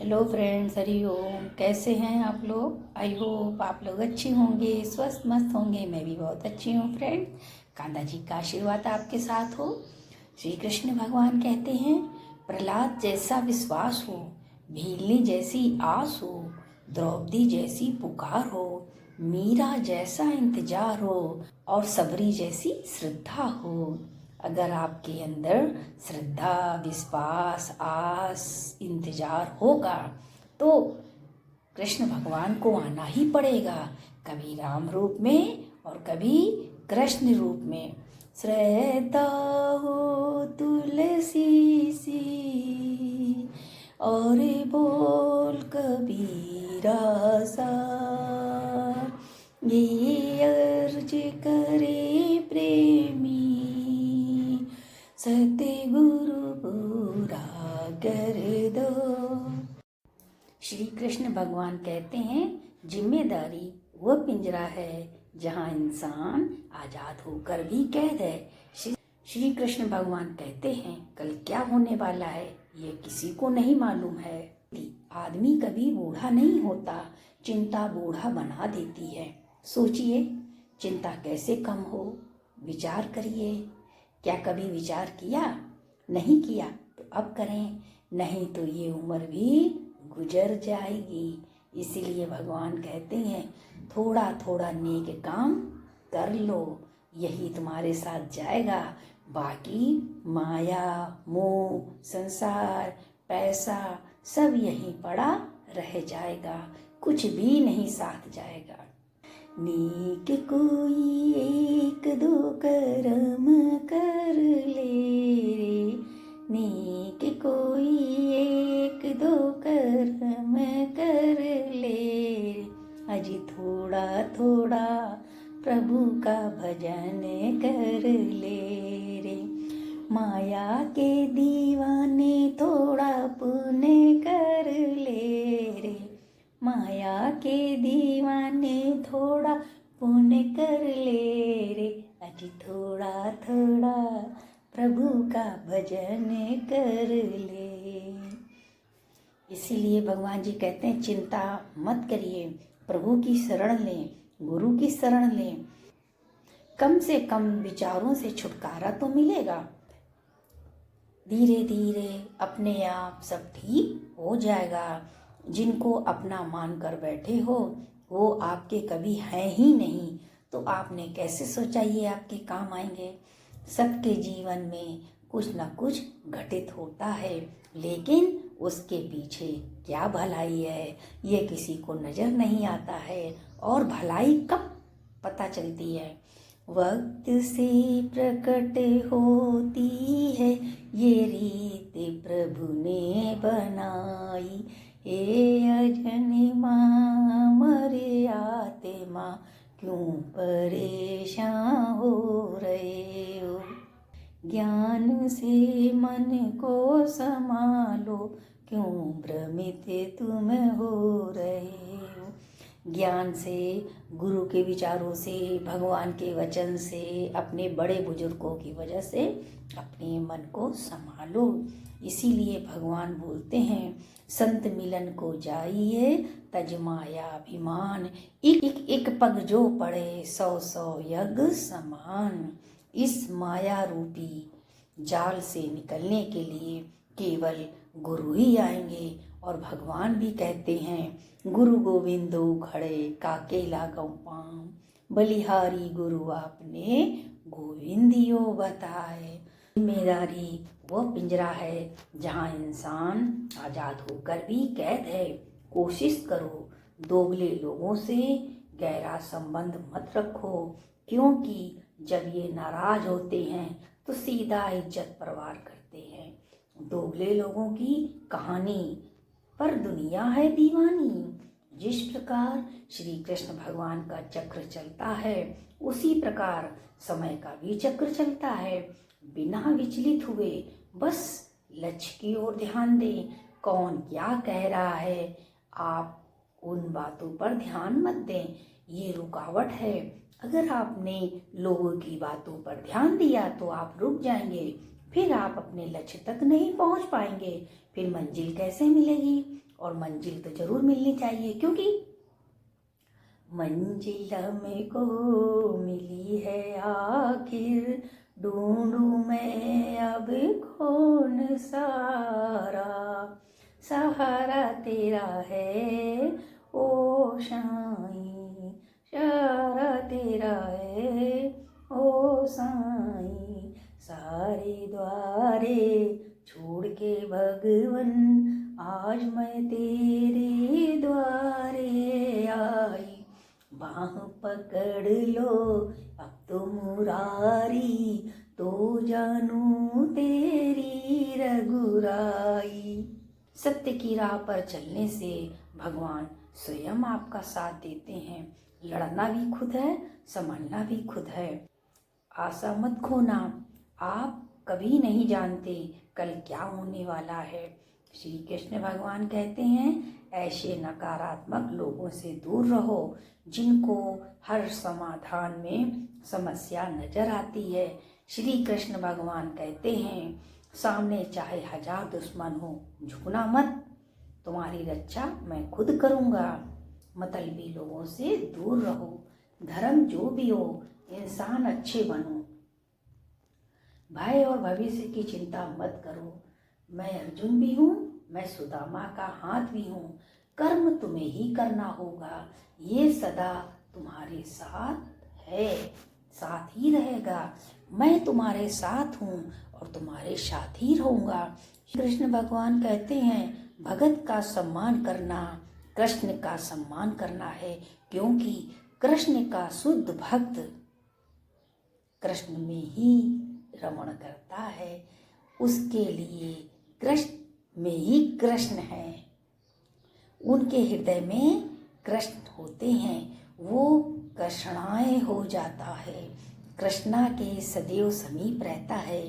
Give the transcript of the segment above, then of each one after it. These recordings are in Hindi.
Hello friends, Hari Om. कैसे हैं आप लोग? आई होप आप लोग अच्छे होंगे, स्वस्थ मस्त होंगे। मैं भी बहुत अच्छी हूँ फ्रेंड। कान्हा जी का आशीर्वाद आपके साथ हो। श्री कृष्ण भगवान कहते हैं, प्रहलाद जैसा विश्वास हो, भीलनी जैसी आस हो, द्रौपदी जैसी पुकार हो, मीरा जैसा इंतजार हो और सबरी जैसी श्रद्धा हो। अगर आपके अंदर श्रद्धा, विश्वास, आस, इंतजार होगा तो कृष्ण भगवान को आना ही पड़ेगा, कभी राम रूप में और कभी कृष्ण रूप में। श्रद्धा हो तुलसी सी और बोल कबीरा सा, ये अर्ज करे प्रेमी, सतगुरु पूरा कर दो। श्री कृष्ण भगवान कहते हैं, जिम्मेदारी वो पिंजरा है जहाँ इंसान आजाद होकर भी कैद है। श्री कृष्ण भगवान कहते हैं, कल क्या होने वाला है ये किसी को नहीं मालूम है। आदमी कभी बूढ़ा नहीं होता, चिंता बूढ़ा बना देती है। सोचिए, चिंता कैसे कम हो, विचार करिए। क्या कभी विचार किया? नहीं किया तो अब करें, नहीं तो ये उम्र भी गुजर जाएगी। इसीलिए भगवान कहते हैं, थोड़ा थोड़ा नेक काम कर लो, यही तुम्हारे साथ जाएगा। बाकी माया, मोह, संसार, पैसा सब यहीं पड़ा रह जाएगा, कुछ भी नहीं साथ जाएगा। नेक कोई एक दो कर्म कर ले रे, नेक कोई एक दो कर्म कर ले, अजी थोड़ा थोड़ा प्रभु का भजन कर ले रे। माया के दीवाने थोड़ा पुण्य कर ले रे, माया के दीवाने थोड़ा पुण्य कर ले रे, अजी थोड़ा थोड़ा प्रभु का भजन कर ले। इसीलिए भगवान जी कहते हैं, चिंता मत करिए, प्रभु की शरण लें, गुरु की शरण लें। कम से कम विचारों से छुटकारा तो मिलेगा। धीरे धीरे अपने आप सब ठीक हो जाएगा। जिनको अपना मान कर बैठे हो वो आपके कभी हैं ही नहीं, तो आपने कैसे सोचा ये आपके काम आएंगे? सबके जीवन में कुछ न कुछ घटित होता है, लेकिन उसके पीछे क्या भलाई है ये किसी को नज़र नहीं आता है। और भलाई कब पता चलती है? वक्त से प्रकट होती है ये रीत प्रभु ने बनाई, हे अजनी माँ मरे आत्मा क्यों परेशान हो रहे हो। ज्ञान से मन को संभालो, क्यों भ्रमित तुम हो रहे हो। ज्ञान से, गुरु के विचारों से, भगवान के वचन से, अपने बड़े बुजुर्गों की वजह से अपने मन को संभालो। इसीलिए भगवान बोलते हैं, संत मिलन को जाइए तज माया अभिमान, एक एक पग जो पड़े सौ सौ यज्ञ समान। इस माया रूपी जाल से निकलने के लिए केवल गुरु ही आएंगे। और भगवान भी कहते हैं, गुरु गोविंदो खड़े काके लागौ पाम, बलिहारी गुरु आपने गोविंदियो बताए। जिम्मेदारी वो पिंजरा है जहाँ इंसान आजाद होकर भी कैद है। कोशिश करो, दोगले लोगों से गहरा संबंध मत रखो, क्योंकि जब ये नाराज होते हैं तो सीधा इज्जत परवार करते हैं। दोगले लोगों की कहानी पर दुनिया है दीवानी। जिस प्रकार श्री कृष्ण भगवान का चक्र चलता है, उसी प्रकार समय का भी चक्र चलता है। बिना विचलित हुए बस लक्ष्य की ओर ध्यान दें। कौन क्या कह रहा है, आप उन बातों पर ध्यान मत दें, ये रुकावट है। अगर आपने लोगों की बातों पर ध्यान दिया तो आप रुक जाएंगे, फिर आप अपने लक्ष्य तक नहीं पहुंच पाएंगे, फिर मंजिल कैसे मिलेगी। और मंजिल तो जरूर मिलनी चाहिए, क्योंकि मंजिल हमको मिली है आखिर, ढूंढूं मैं अब कौन सारा, सहारा तेरा है ओ साईं, सहारा तेरा है ओ साईं। सारे द्वारे छोड़ के भगवन, आज मैं तेरे द्वारे आई, बाह पकड़ लो अब तो मुरारी, तो जानू तेरी रघुराई। सत्य की राह पर चलने से भगवान स्वयं आपका साथ देते हैं। लड़ना भी खुद है, संभलना भी खुद है। आशा मत खोना, आप कभी नहीं जानते कल क्या होने वाला है। श्री कृष्ण भगवान कहते हैं, ऐसे नकारात्मक लोगों से दूर रहो जिनको हर समाधान में समस्या नजर आती है। श्री कृष्ण भगवान कहते हैं, सामने चाहे 1000 दुश्मन हो, झुकना मत, तुम्हारी रक्षा मैं खुद करूँगा। मतलबी लोगों से दूर रहो, धर्म जो भी हो, इंसान अच्छे बनो, भय और भविष्य की चिंता मत करो। मैं अर्जुन भी हूँ, मैं सुदामा का हाथ भी हूँ, कर्म तुम्हें ही करना होगा, ये सदा तुम्हारे साथ है, साथ ही रहेगा। मैं तुम्हारे साथ हूँ और तुम्हारे साथ ही रहूँगा। कृष्ण भगवान कहते हैं, भगत का सम्मान करना कृष्ण का सम्मान करना है, क्योंकि कृष्ण का शुद्ध भक्त कृष्ण में ही रमण करता है, उसके लिए कृष्ण में ही कृष्ण है, उनके हृदय में कृष्ण होते हैं, वो कृष्णाय हो जाता है, कृष्णा के सदैव समीप रहता है।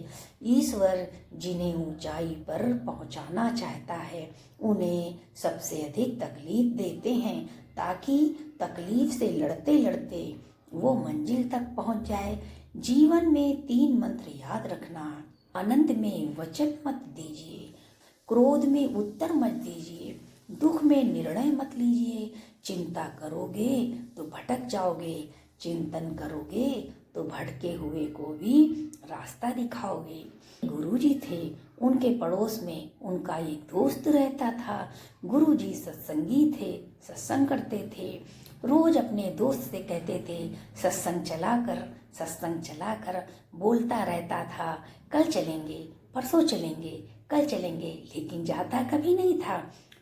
ईश्वर जिन्हें ऊंचाई पर पहुंचाना चाहता है, उन्हें सबसे अधिक तकलीफ देते हैं, ताकि तकलीफ से लड़ते लड़ते वो मंजिल तक पहुंच जाए। जीवन में 3 मंत्र याद रखना, आनंद में वचन मत दीजिए, क्रोध में उत्तर मत दीजिए, दुख में निर्णय मत लीजिए, चिंता करोगे तो भटक जाओगे, चिंतन करोगे तो भटके हुए को भी रास्ता दिखाओगे। गुरुजी थे, उनके पड़ोस में उनका एक दोस्त रहता था। गुरुजी सत्संगी थे, सत्संग करते थे, रोज अपने दोस्त से कहते थे, सत्संग चला कर, बोलता रहता था, कल चलेंगे, परसों चलेंगे, कल चलेंगे, लेकिन जाता कभी नहीं था।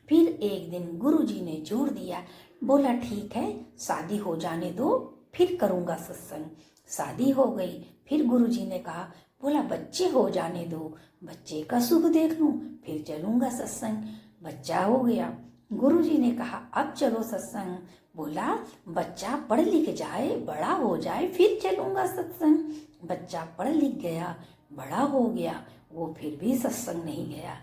फिर एक दिन गुरुजी ने जोर दिया, बोला ठीक है, शादी हो जाने दो, फिर करूँगा सत्संग। शादी हो गई, फिर गुरुजी ने कहा, बोला बच्चे हो जाने दो, बच्चे का सुख देख लूँ, फिर चलूँगा सत्संग। बच्चा हो गया, गुरुजी ने कहा अब चलो सत्संग। बोला बच्चा पढ़ लिख जाए, बड़ा हो जाए, फिर चलूँगा सत्संग। बच्चा पढ़ लिख गया, बड़ा हो गया, वो फिर भी सत्संग नहीं गया।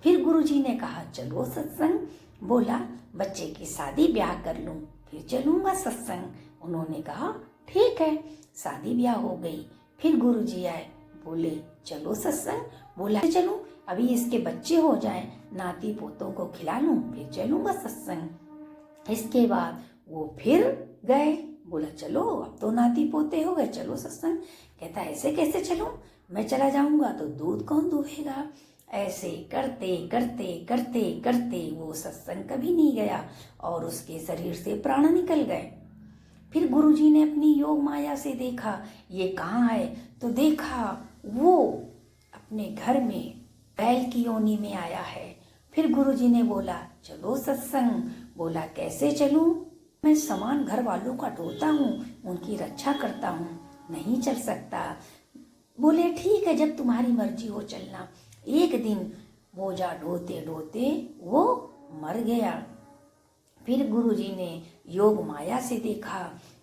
फिर गुरुजी ने कहा चलो सत्संग। बोला बच्चे की शादी ब्याह कर लूँ, फिर चलूँगा सत्संग। उन्होंने कहा ठीक है, शादी ब्याह हो गई। फिर गुरुजी आए, बोले चलो सत्संग। बोला चलूं, अभी इसके बच्चे हो जाएं, नाती पोतों को खिला लूं, फिर चलूंगा सत्संग। इसके बाद वो फिर गए, बोला चलो अब तो नाती पोते हो गए, चलो सत्संग। कहता ऐसे कैसे चलूं, मैं चला जाऊंगा तो दूध कौन दूहेगा। ऐसे करते करते करते करते वो सत्संग कभी नहीं गया और उसके शरीर से प्राण निकल गए। फिर गुरुजी ने अपनी योग माया से देखा ये कहाँ है, तो देखा वो अपने घर में बैल की योनि में आया है। फिर गुरुजी ने बोला चलो सत्संग। बोला कैसे चलूं, मैं सामान घर वालों का ढोता हूँ, उनकी रक्षा करता हूँ, नहीं चल सकता। बोले ठीक है, जब तुम्हारी मर्जी हो चलना। एक दिन बोझा ढोते ढोते वो मर गया। फिर गुरुजी ने योग माया से देखा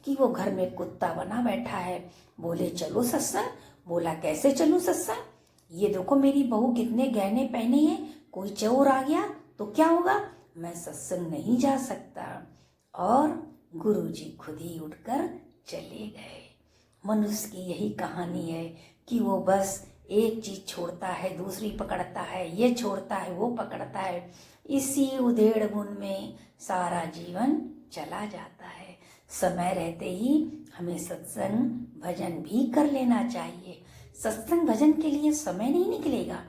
कि वो घर में कुत्ता बना बैठा है। बोले चलो सत्संग। बोला कैसे चलूं सत्संग, ये देखो मेरी बहू कितने गहने पहने हैं, कोई चोर आ गया तो क्या होगा, मैं सत्संग नहीं जा सकता। और गुरुजी खुद ही उठकर चले गए। मनुष्य की यही कहानी है कि वो बस एक चीज छोड़ता है दूसरी पकड़ता है, ये छोड़ता है वो पकड़ता है, इसी उधेड़-बुन में सारा जीवन चला जाता है। समय रहते ही हमें सत्संग भजन भी कर लेना चाहिए। सत्संग भजन के लिए समय नहीं निकलेगा,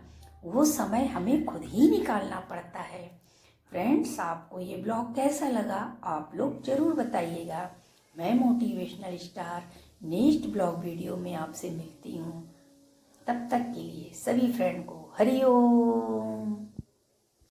वो समय हमें खुद ही निकालना पड़ता है। फ्रेंड्स, आपको ये ब्लॉग कैसा लगा आप लोग जरूर बताइएगा। मैं motivational star next blog video में आपसे मिलती हूँ। तब तक के लिए सभी फ्रेंड को हरि ओम।